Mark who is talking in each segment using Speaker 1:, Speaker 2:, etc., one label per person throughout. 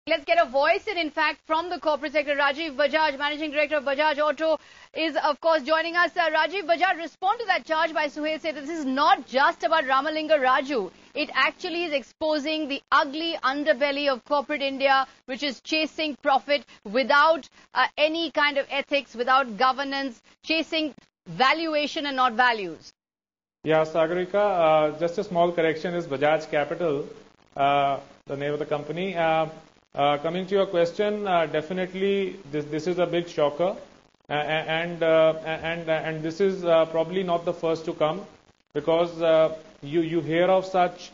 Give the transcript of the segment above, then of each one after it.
Speaker 1: Let's get a voice in fact, from the corporate sector. Rajiv Bajaj, Managing Director of Bajaj Auto, is, of course, joining us. Rajiv Bajaj, respond to that charge by Suhail said that this is not just about Ramalinga Raju. It actually is exposing the ugly underbelly of corporate India, which is chasing profit without any kind of ethics, without governance, chasing valuation and not values.
Speaker 2: Yeah, Sagarika, just a small correction is Bajaj Capital, the name of the company. Coming to your question, definitely this is a big shocker, and this is probably not the first to come, because you hear of such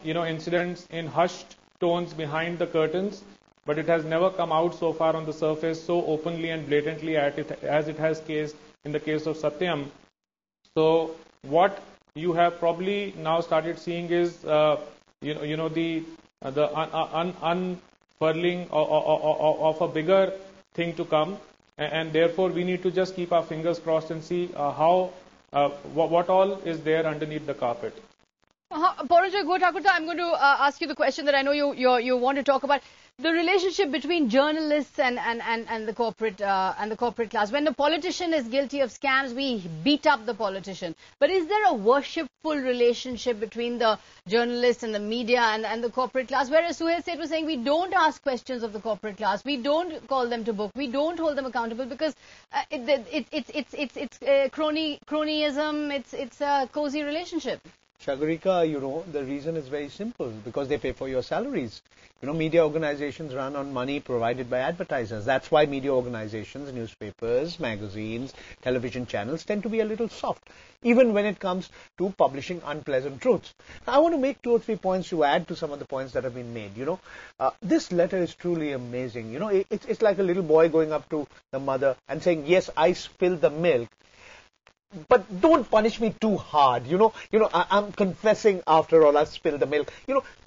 Speaker 2: incidents in hushed tones behind the curtains, but it has never come out so far on the surface so openly and blatantly as it has in the case of Satyam. So what you have probably now started seeing is the unfurling of a bigger thing to come, and therefore we need to just keep our fingers crossed and see what all is there underneath the carpet.
Speaker 1: Paranjoy Gotakurta, I'm going to ask you the question that I know you want to talk about. The relationship between journalists and the corporate class. When the politician is guilty of scams, we beat up the politician. But is there a worshipful relationship between the journalists and the media and the corporate class? Whereas Suhail Seth was saying we don't ask questions of the corporate class, we don't call them to book, we don't hold them accountable because it's cronyism, it's a cozy relationship.
Speaker 3: Sagarika, the reason is very simple, because they pay for your salaries. Media organizations run on money provided by advertisers. That's why media organizations, newspapers, magazines, television channels tend to be a little soft, even when it comes to publishing unpleasant truths. Now, I want to make 2 or 3 points to add to some of the points that have been made. This letter is truly amazing. It's like a little boy going up to the mother and saying, yes, I spilled the milk, but don't punish me too hard. I'm confessing after all, I've spilled the milk.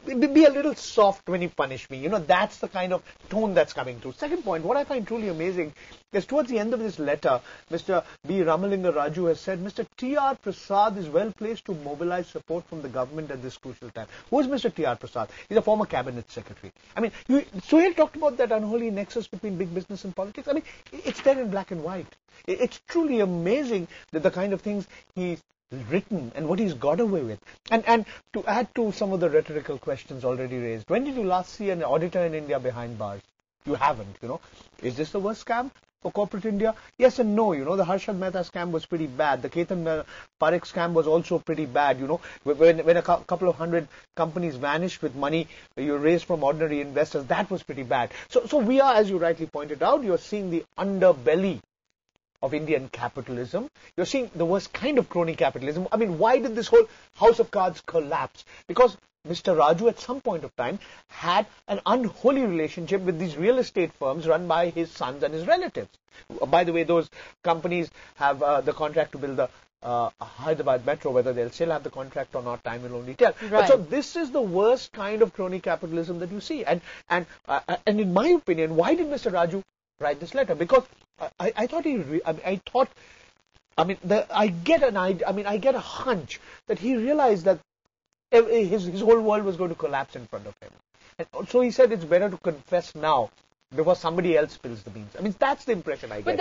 Speaker 3: Be a little soft when you punish me. That's the kind of tone that's coming through. Second point, what I find truly amazing is towards the end of this letter, Mr. B. Ramalinga Raju has said, Mr. T.R. Prasad is well placed to mobilize support from the government at this crucial time. Who is Mr. T.R. Prasad? He's a former cabinet secretary. Suhail talked about that unholy nexus between big business and politics. It's there in black and white. It's truly amazing that the kind of things he's written and what he's got away with. And to add to some of the rhetorical questions already raised, when did you last see an auditor in India behind bars? You haven't, Is this the worst scam for corporate India? Yes and no, The Harshad Mehta scam was pretty bad. The Ketan Parekh scam was also pretty bad, When a couple of hundred companies vanished with money you raised from ordinary investors, that was pretty bad. So we are, as you rightly pointed out, you're seeing the underbelly of Indian capitalism. You're seeing the worst kind of crony capitalism. Why did this whole house of cards collapse? Because Mr. Raju at some point of time had an unholy relationship with these real estate firms run by his sons and his relatives. By the way, those companies have the contract to build the Hyderabad Metro. Whether they'll still have the contract or not, time will only tell.
Speaker 1: Right.
Speaker 3: But so this is the worst kind of crony capitalism that you see. And in my opinion, why did Mr. Raju write this letter? Because I get a hunch that he realized that his whole world was going to collapse in front of him. And so he said it's better to confess now before somebody else spills the beans. That's the impression I get.